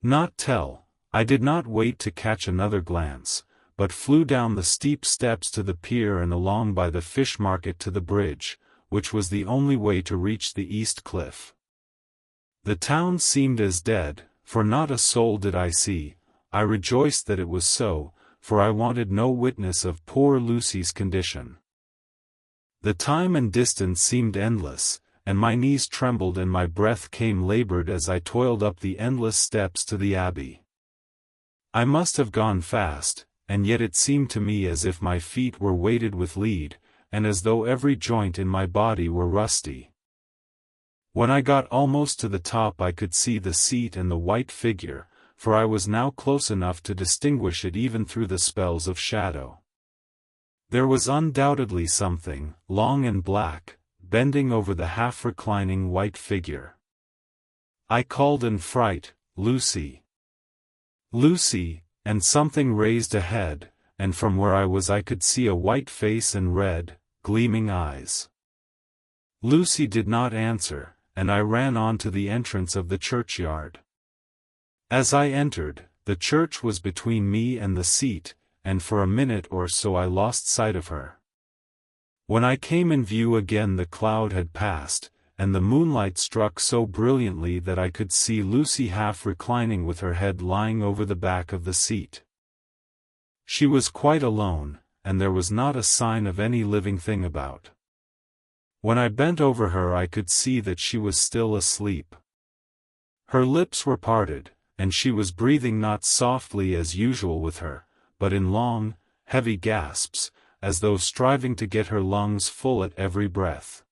Not tell. I did not wait to catch another glance, but flew down the steep steps to the pier and along by the fish market to the bridge, which was the only way to reach the east cliff. The town seemed as dead, for not a soul did I see. I rejoiced that it was so, for I wanted no witness of poor Lucy's condition. The time and distance seemed endless, and my knees trembled and my breath came labored as I toiled up the endless steps to the abbey. I must have gone fast, and yet it seemed to me as if my feet were weighted with lead, and as though every joint in my body were rusty. When I got almost to the top I could see the seat and the white figure, for I was now close enough to distinguish it even through the spells of shadow. There was undoubtedly something, long and black, bending over the half-reclining white figure. I called in fright, "Lucy! Lucy!" and something raised a head, and from where I was I could see a white face and red, gleaming eyes. Lucy did not answer, and I ran on to the entrance of the churchyard. As I entered, the church was between me and the seat, and for a minute or so I lost sight of her. When I came in view again the cloud had passed, and the moonlight struck so brilliantly that I could see Lucy half reclining with her head lying over the back of the seat. She was quite alone, and there was not a sign of any living thing about. When I bent over her I could see that she was still asleep. Her lips were parted, and she was breathing not softly as usual with her, but in long, heavy gasps, as though striving to get her lungs full at every breath.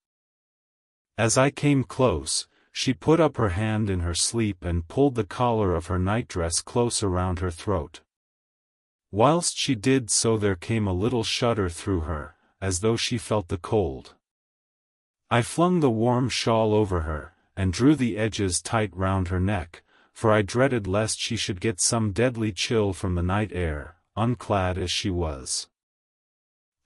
As I came close, she put up her hand in her sleep and pulled the collar of her nightdress close around her throat. Whilst she did so there came a little shudder through her, as though she felt the cold. I flung the warm shawl over her, and drew the edges tight round her neck, for I dreaded lest she should get some deadly chill from the night air, unclad as she was.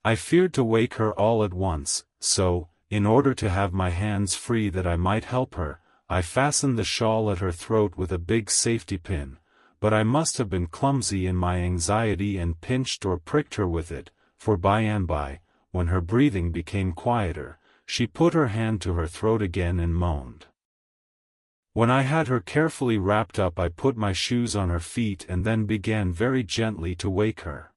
I feared to wake her all at once, so, in order to have my hands free that I might help her, I fastened the shawl at her throat with a big safety pin, but I must have been clumsy in my anxiety and pinched or pricked her with it, for by and by, when her breathing became quieter, she put her hand to her throat again and moaned. When I had her carefully wrapped up I put my shoes on her feet and then began very gently to wake her.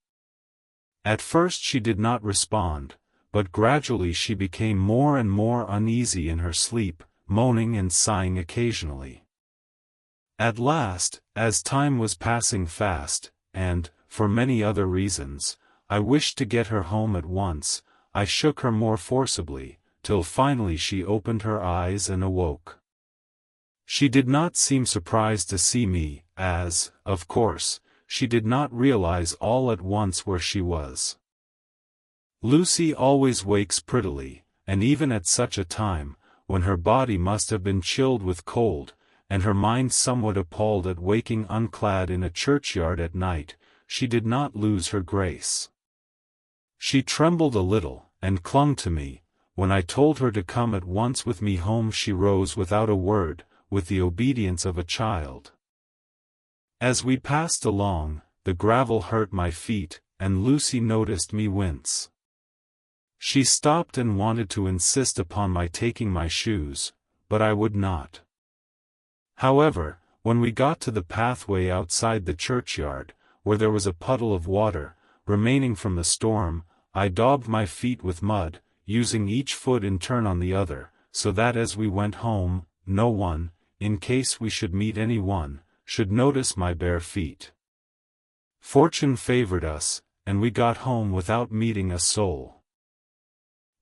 At first she did not respond, but gradually she became more and more uneasy in her sleep, moaning and sighing occasionally. At last, as time was passing fast, and, for many other reasons, I wished to get her home at once, I shook her more forcibly, till finally she opened her eyes and awoke. She did not seem surprised to see me, as, of course, she did not realize all at once where she was. Lucy always wakes prettily, and even at such a time, when her body must have been chilled with cold, and her mind somewhat appalled at waking unclad in a churchyard at night, she did not lose her grace. She trembled a little, and clung to me. When I told her to come at once with me home she rose without a word, with the obedience of a child. As we passed along, the gravel hurt my feet, and Lucy noticed me wince. She stopped and wanted to insist upon my taking my shoes, but I would not. However, when we got to the pathway outside the churchyard, where there was a puddle of water, remaining from the storm, I daubed my feet with mud, using each foot in turn on the other, so that as we went home, no one, in case we should meet any one, should notice my bare feet. Fortune favored us, and we got home without meeting a soul.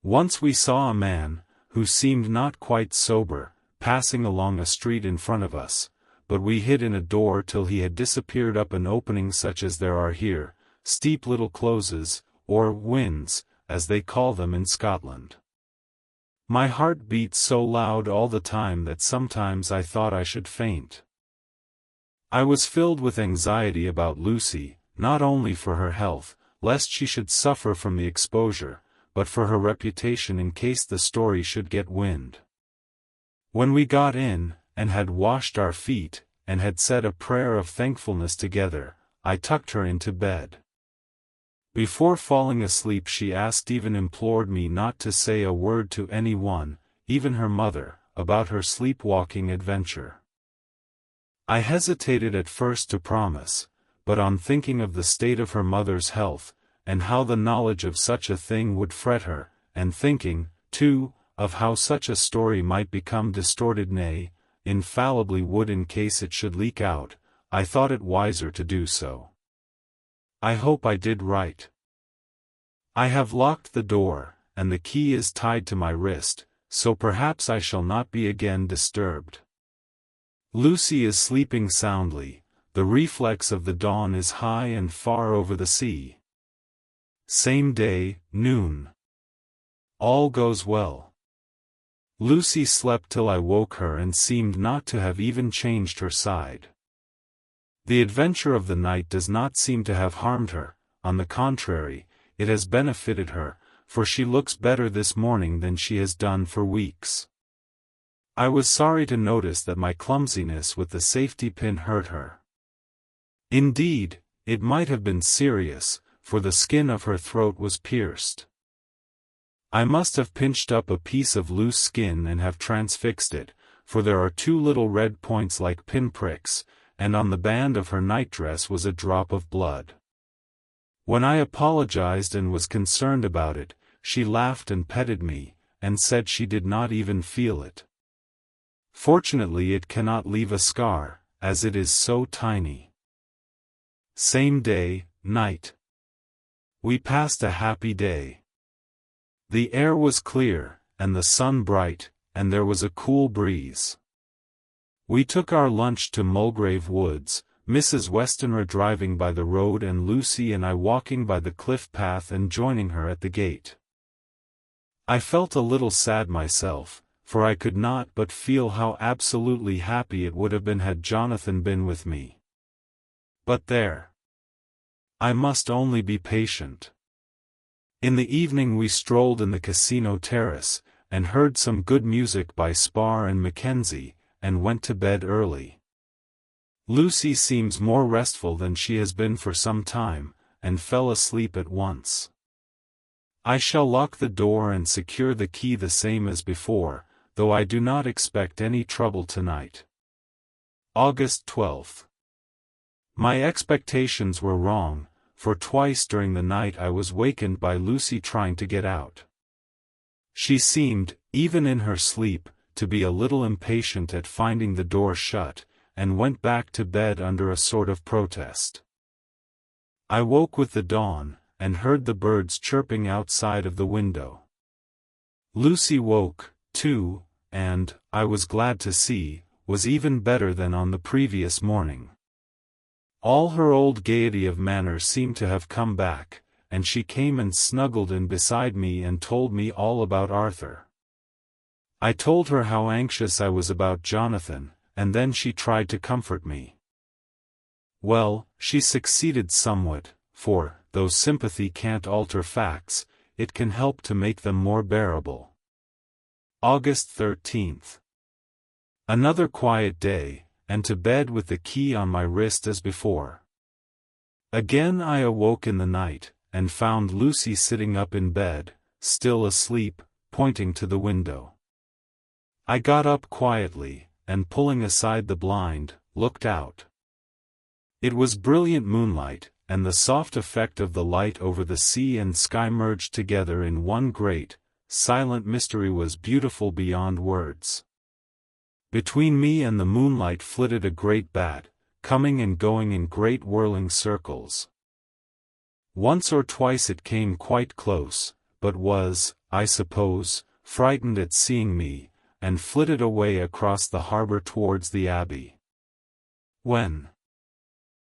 Once we saw a man, who seemed not quite sober, passing along a street in front of us, but we hid in a door till he had disappeared up an opening such as there are here, steep little closes, or wynds, as they call them in Scotland. My heart beat so loud all the time that sometimes I thought I should faint. I was filled with anxiety about Lucy, not only for her health, lest she should suffer from the exposure, but for her reputation in case the story should get wind. When we got in, and had washed our feet, and had said a prayer of thankfulness together, I tucked her into bed. Before falling asleep she asked, even implored me not to say a word to anyone, even her mother, about her sleepwalking adventure. I hesitated at first to promise, but on thinking of the state of her mother's health, and how the knowledge of such a thing would fret her, and thinking, too, of how such a story might become distorted, nay, infallibly would in case it should leak out, I thought it wiser to do so. I hope I did right. I have locked the door, and the key is tied to my wrist, so perhaps I shall not be again disturbed. Lucy is sleeping soundly, the reflex of the dawn is high and far over the sea. Same day, noon. All goes well. Lucy slept till I woke her and seemed not to have even changed her side. The adventure of the night does not seem to have harmed her, on the contrary, it has benefited her, for she looks better this morning than she has done for weeks. I was sorry to notice that my clumsiness with the safety pin hurt her. Indeed, it might have been serious, for the skin of her throat was pierced. I must have pinched up a piece of loose skin and have transfixed it, for there are 2 little red points like pinpricks, and on the band of her nightdress was a drop of blood. When I apologized and was concerned about it, she laughed and petted me, and said she did not even feel it. Fortunately it cannot leave a scar, as it is so tiny. Same day, night. We passed a happy day. The air was clear, and the sun bright, and there was a cool breeze. We took our lunch to Mulgrave Woods, Mrs. Westenra driving by the road and Lucy and I walking by the cliff path and joining her at the gate. I felt a little sad myself, for I could not but feel how absolutely happy it would have been had Jonathan been with me. But there. I must only be patient. In the evening we strolled in the casino terrace, and heard some good music by Spar and Mackenzie, and went to bed early. Lucy seems more restful than she has been for some time, and fell asleep at once. I shall lock the door and secure the key the same as before, though I do not expect any trouble tonight. August 12th. My expectations were wrong, for twice during the night I was wakened by Lucy trying to get out. She seemed, even in her sleep, to be a little impatient at finding the door shut, and went back to bed under a sort of protest. I woke with the dawn, and heard the birds chirping outside of the window. Lucy woke, too, and, I was glad to see, was even better than on the previous morning. All her old gaiety of manner seemed to have come back, and she came and snuggled in beside me and told me all about Arthur. I told her how anxious I was about Jonathan, and then she tried to comfort me. Well, she succeeded somewhat, for, though sympathy can't alter facts, it can help to make them more bearable. August 13th. Another quiet day, and to bed with the key on my wrist as before. Again I awoke in the night, and found Lucy sitting up in bed, still asleep, pointing to the window. I got up quietly, and pulling aside the blind, looked out. It was brilliant moonlight, and the soft effect of the light over the sea and sky merged together in one great, silent mystery was beautiful beyond words. Between me and the moonlight flitted a great bat, coming and going in great whirling circles. Once or twice it came quite close, but was, I suppose, frightened at seeing me, and flitted away across the harbor towards the abbey. When